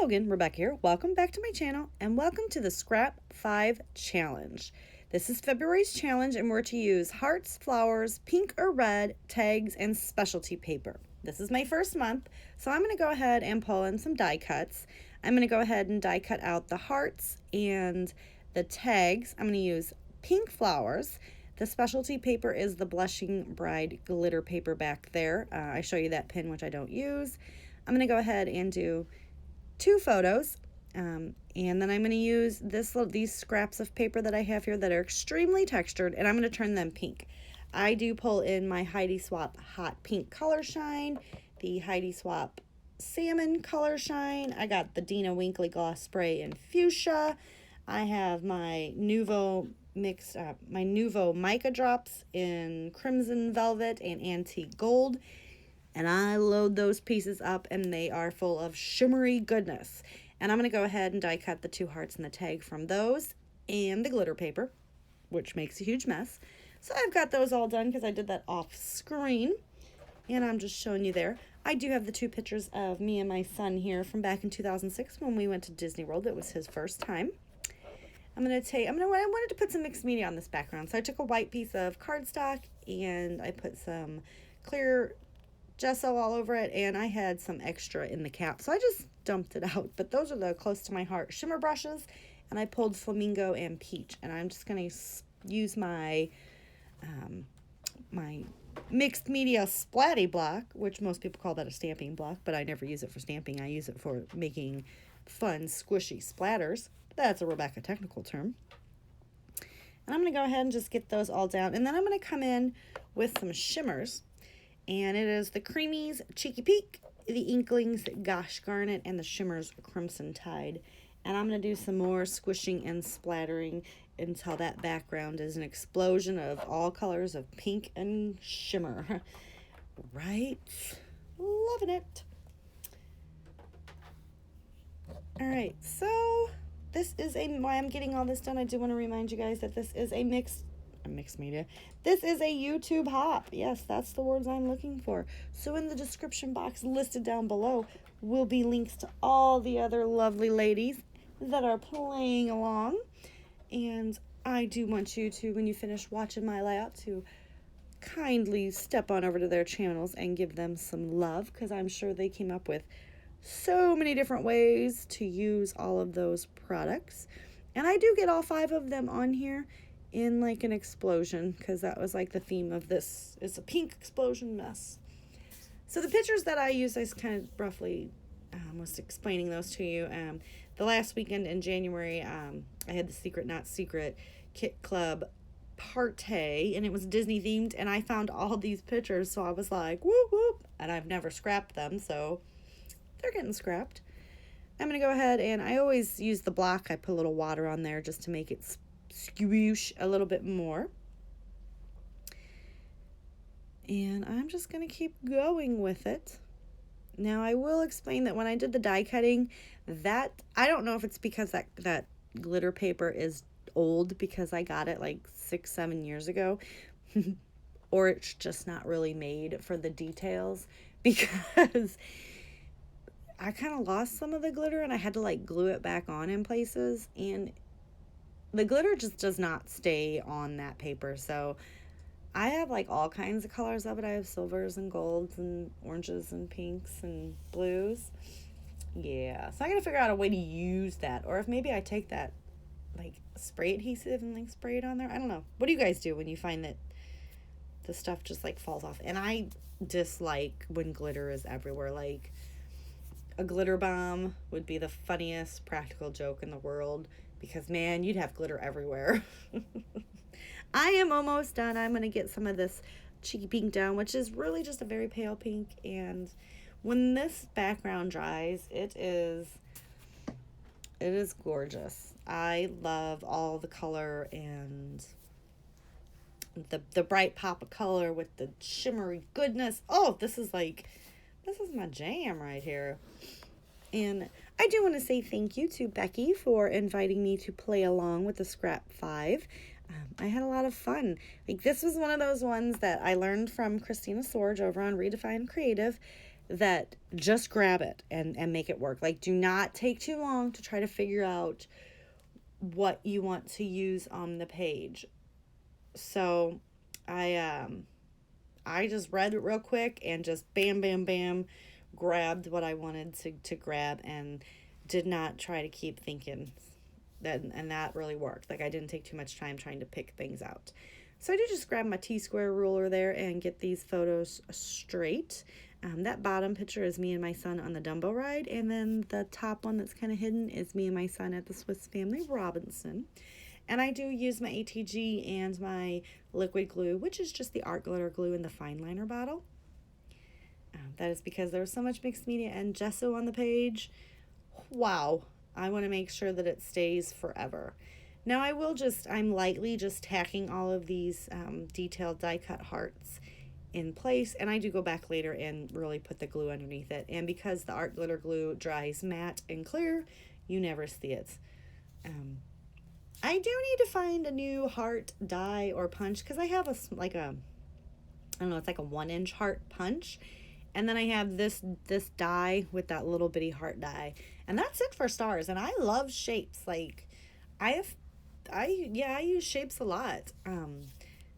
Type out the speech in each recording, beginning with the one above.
Hello again, Rebecca here. Welcome back to my channel and welcome to the Scrap 5 Challenge. This is February's challenge and we're to use hearts, flowers, pink or red, tags, and specialty paper. This is my first month, so I'm going to go ahead and pull in some die cuts. I'm going to go ahead and die cut out the hearts and the tags. I'm going to use pink flowers. The specialty paper is the Blushing Bride glitter paper back there. I show you that pin, which I don't use. I'm going to go ahead and do 2 photos, and then I'm going to use these scraps of paper that I have here that are extremely textured, and I'm going to turn them pink. I do pull in my Heidi Swapp Hot Pink Color Shine, the Heidi Swapp Salmon Color Shine. I got the Dina Winkley Gloss Spray in Fuchsia. I have my Nuvo Mica Drops in Crimson Velvet and Antique Gold. And I load those pieces up and they are full of shimmery goodness. And I'm going to go ahead and die cut the 2 hearts and the tag from those and the glitter paper, which makes a huge mess. So I've got those all done because I did that off screen. And I'm just showing you there. I do have the 2 pictures of me and my son here from back in 2006 when we went to Disney World. It was his first time. I wanted to put some mixed media on this background. So I took a white piece of cardstock and I put some clear gesso all over it, and I had some extra in the cap, so I just dumped it out. But those are the close to my heart shimmer brushes, and I pulled Flamingo and Peach, and I'm just going to use my my mixed media splatty block, which most people call that a stamping block, but I never use it for stamping. I use it for making fun squishy splatters. That's a Rebecca technical term. And I'm going to go ahead and just get those all down, and then I'm going to come in with some shimmers. And it is the Creamies Cheeky Peek, the Inklings Gosh Garnet, and the Shimmers Crimson Tide. And I'm going to do some more squishing and splattering until that background is an explosion of all colors of pink and shimmer. Right? Loving it. Alright, so this is why I'm getting all this done. I do want to remind you guys that this is a mixed media. This is a YouTube hop. Yes, that's the words I'm looking for. So in the description box listed down below will be links to all the other lovely ladies that are playing along. And I do want you to, when you finish watching my layout, to kindly step on over to their channels and give them some love, because I'm sure they came up with so many different ways to use all of those products. And I do get all 5 of them on here in like an explosion, because that was like the theme of this. It's a pink explosion mess. So the pictures that I use, I kind of roughly was explaining those to you. The last weekend in January, I had the Secret Not Secret Kit Club party, and it was Disney themed, and I found all these pictures, so I was like, whoop whoop, and I've never scrapped them, so they're getting scrapped. I'm going to go ahead, and I always use the block. I put a little water on there just to make it squish a little bit more. And I'm just going to keep going with it. Now I will explain that when I did the die cutting, that I don't know if it's because that glitter paper is old, because I got it like 6-7 years ago, or it's just not really made for the details, because I kind of lost some of the glitter and I had to like glue it back on in places, and the glitter just does not stay on that paper. So I have like all kinds of colors of it. I have silvers and golds and oranges and pinks and blues. Yeah, so I gotta figure out a way to use that, or if maybe I take that like spray adhesive and like spray it on there. I don't know. What do you guys do when you find that the stuff just like falls off? And I dislike when glitter is everywhere. Like a glitter bomb would be the funniest practical joke in the world, because man, you'd have glitter everywhere. I am almost done. I'm going to get some of this cheeky pink down, which is really just a very pale pink. And when this background dries, it is gorgeous. I love all the color and the bright pop of color with the shimmery goodness. Oh, this is my jam right here. And I do want to say thank you to Becky for inviting me to play along with the Scrap 5. I had a lot of fun. Like, this was one of those ones that I learned from Christina Sorge over on Redefined Creative, that just grab it and make it work. Like, do not take too long to try to figure out what you want to use on the page. So I just read it real quick and just bam, bam, bam, grabbed what I wanted to grab and did not try to keep thinking. And that really worked. Like, I didn't take too much time trying to pick things out. So I did just grab my T-square ruler there and get these photos straight. That bottom picture is me and my son on the Dumbo ride, and then the top one that's kind of hidden is me and my son at the Swiss Family Robinson. And I do use my ATG and my liquid glue, which is just the art glitter glue in the fine liner bottle. That is because there was so much mixed media and gesso on the page. Wow, I want to make sure that it stays forever. Now I'm lightly just tacking all of these detailed die cut hearts in place, and I do go back later and really put the glue underneath it. And because the art glitter glue dries matte and clear, you never see it. I do need to find a new heart die or punch, because I have it's like a 1-inch heart punch, and then I have this die with that little bitty heart die, and that's it for stars. And I love shapes. Like, I use shapes a lot.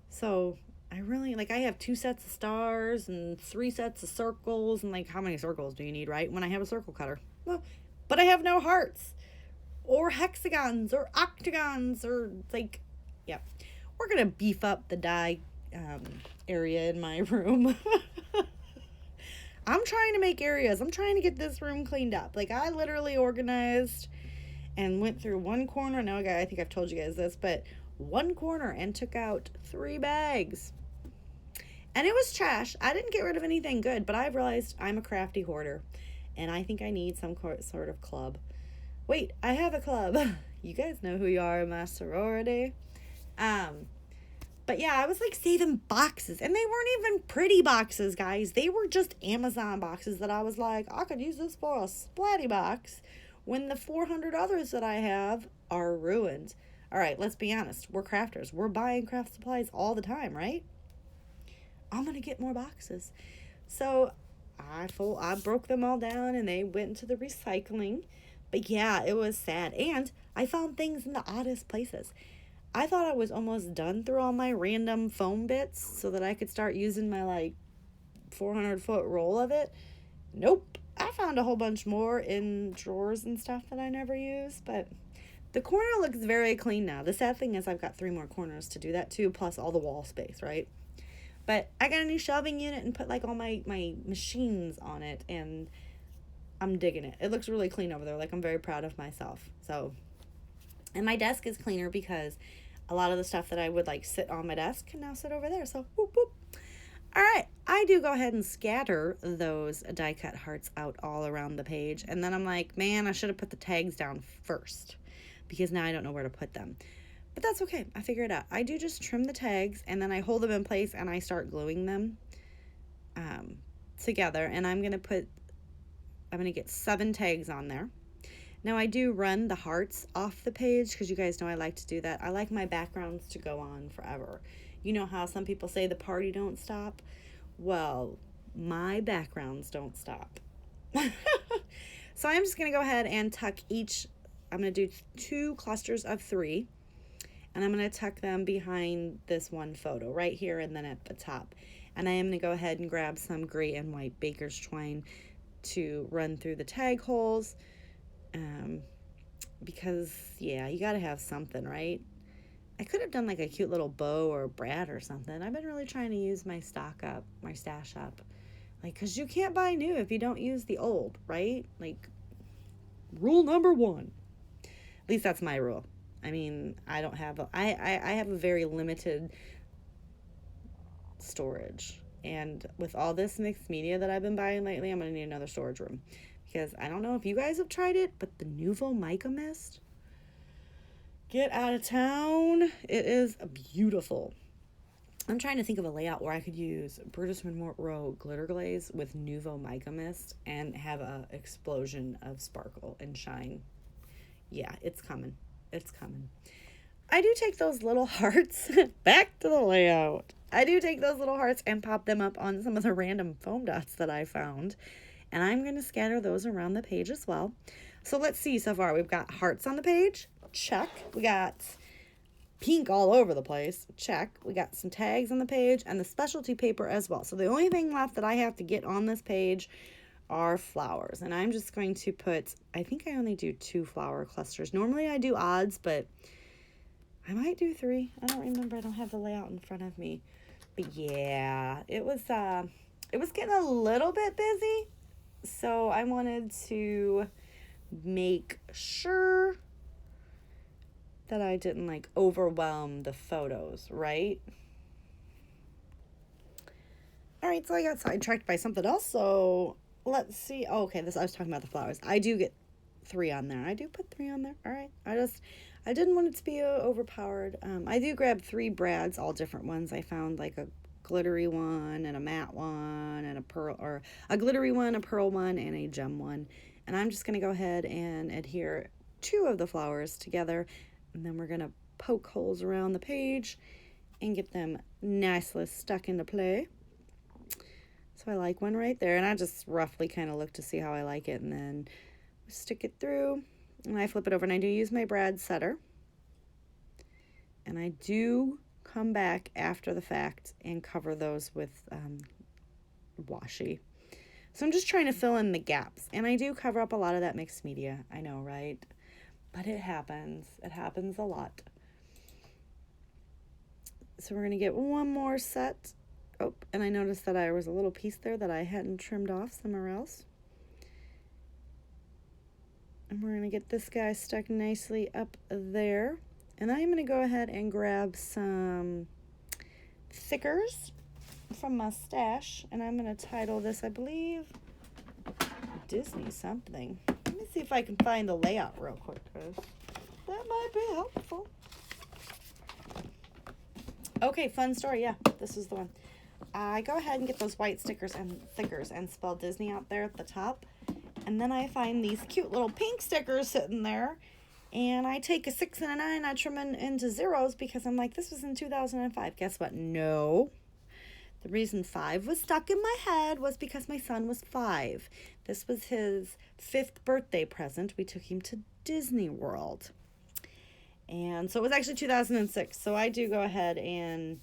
So I really, like, I have 2 sets of stars and 3 sets of circles, and like, how many circles do you need, right? When I have a circle cutter. Well, but I have no hearts or hexagons or octagons or like, yeah. We're gonna beef up the die area in my room. I'm trying to make areas. I'm trying to get this room cleaned up. Like, I literally organized and went through one corner. Now, I think I've told you guys this, but one corner and took out 3 bags. And it was trash. I didn't get rid of anything good, but I've realized I'm a crafty hoarder, and I think I need some sort of club. Wait, I have a club. You guys know who you are in my sorority. But yeah, I was like saving boxes, and they weren't even pretty boxes, guys. They were just Amazon boxes that I was like, I could use this for a splatty box when the 400 others that I have are ruined. All right, let's be honest. We're crafters. We're buying craft supplies all the time, right? I'm going to get more boxes. So I broke them all down, and they went into the recycling. But yeah, it was sad. And I found things in the oddest places. I thought I was almost done through all my random foam bits so that I could start using my like 400-foot roll of it. Nope. I found a whole bunch more in drawers and stuff that I never use. But the corner looks very clean now. The sad thing is I've got 3 more corners to do that too, plus all the wall space, right? But I got a new shelving unit and put like all my machines on it, and I'm digging it. It looks really clean over there. Like, I'm very proud of myself. So, and my desk is cleaner because a lot of the stuff that I would like sit on my desk can now sit over there. So, whoop, whoop. All right, I do go ahead and scatter those die cut hearts out all around the page. And then I'm like, man, I should have put the tags down first, because now I don't know where to put them. But that's okay. I figure it out. I do just trim the tags, and then I hold them in place, and I start gluing them together. And I'm going to get 7 tags on there. Now, I do run the hearts off the page, because you guys know I like to do that. I like my backgrounds to go on forever. You know how some people say the party don't stop? Well, my backgrounds don't stop. So I'm just going to go ahead and tuck I'm going to do 2 clusters of 3. And I'm going to tuck them behind this one photo right here and then at the top. And I am going to go ahead and grab some gray and white baker's twine to run through the tag holes. Because, yeah, you got to have something, right? I could have done like a cute little bow or brad or something. I've been really trying to use my stash up. Like, because you can't buy new if you don't use the old, right? Like, rule number 1. At least that's my rule. I mean, I have a very limited storage. And with all this mixed media that I've been buying lately, I'm going to need another storage room. Because I don't know if you guys have tried it, but the Nuvo Mica Mist, get out of town. It is beautiful. I'm trying to think of a layout where I could use Brutus Monroe glitter glaze with Nuvo Mica Mist and have a explosion of sparkle and shine. Yeah, it's coming. It's coming. I do take those little hearts back to the layout. I do take those little hearts and pop them up on some of the random foam dots that I found. And I'm going to scatter those around the page as well. So let's see so far. We've got hearts on the page. Check. We got pink all over the place. Check. We got some tags on the page and the specialty paper as well. So the only thing left that I have to get on this page are flowers. And I'm just going to put, I think I only do 2 flower clusters. Normally I do odds, but I might do 3. I don't remember. I don't have the layout in front of me. But yeah, it was getting a little bit busy. So I wanted to make sure that I didn't like overwhelm the photos, right? All right, so I got sidetracked by something else. So let's see. Oh, okay, I was talking about the flowers. I do get 3 on there. I do put 3 on there. All right. I didn't want it to be overpowered. I do grab 3 brads, all different ones. I found like a glittery one and a matte one and a pearl, or a glittery one, a pearl one, and a gem one. And I'm just going to go ahead and adhere 2 of the flowers together. And then we're going to poke holes around the page and get them nicely stuck into play. So I like one right there. And I just roughly kind of look to see how I like it. And then stick it through. And I flip it over. And I do use my brad setter. And I do come back after the fact and cover those with washi. So I'm just trying to fill in the gaps. And I do cover up a lot of that mixed media. I know, right? But it happens. It happens a lot. So we're going to get one more set. Oh, and I noticed that there was a little piece there that I hadn't trimmed off somewhere else. And we're going to get this guy stuck nicely up there. And I'm going to go ahead and grab some thickers from my stash, and I'm going to title this, I believe, Disney something. Let me see if I can find the layout real quick, because that might be helpful. Okay, fun story. Yeah, this is the one. I go ahead and get those white stickers and thickers and spell Disney out there at the top. And then I find these cute little pink stickers sitting there. And I take a 6 and a 9, I trim it into zeros because I'm like, this was in 2005. Guess what? No. The reason 5 was stuck in my head was because my son was 5. This was his 5th birthday present. We took him to Disney World. And so it was actually 2006. So I do go ahead and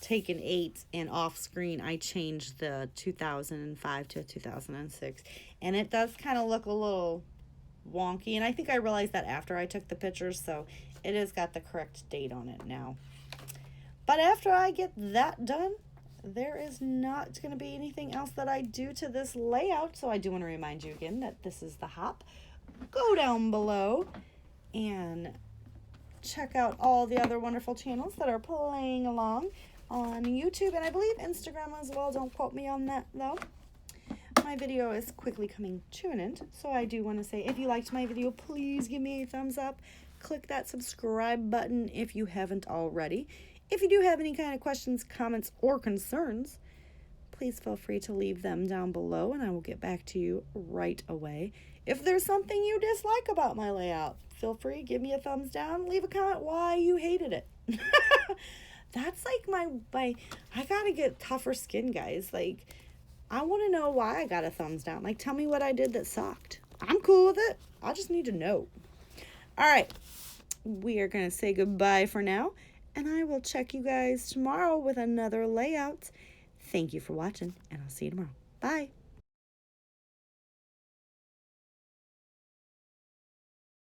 take an 8, and off screen I changed the 2005 to 2006. And it does kind of look a little wonky. And I think I realized that after I took the pictures. So it has got the correct date on it now. But after I get that done, there is not going to be anything else that I do to this layout. So I do want to remind you again that this is the Hop. Go down below and check out all the other wonderful channels that are playing along on YouTube, and I believe Instagram as well. Don't quote me on that though. My video is quickly coming to an end, so I do want to say, if you liked my video, please give me a thumbs up. Click that subscribe button if you haven't already. If you do have any kind of questions, comments, or concerns, please feel free to leave them down below, and I will get back to you right away. If there's something you dislike about my layout, feel free, give me a thumbs down, leave a comment why you hated it. That's like my I gotta get tougher skin, guys. Like, I want to know why I got a thumbs down. Like, tell me what I did that sucked. I'm cool with it. I just need to know. All right, we are going to say goodbye for now, and I will check you guys tomorrow with another layout. Thank you for watching, and I'll see you tomorrow. Bye.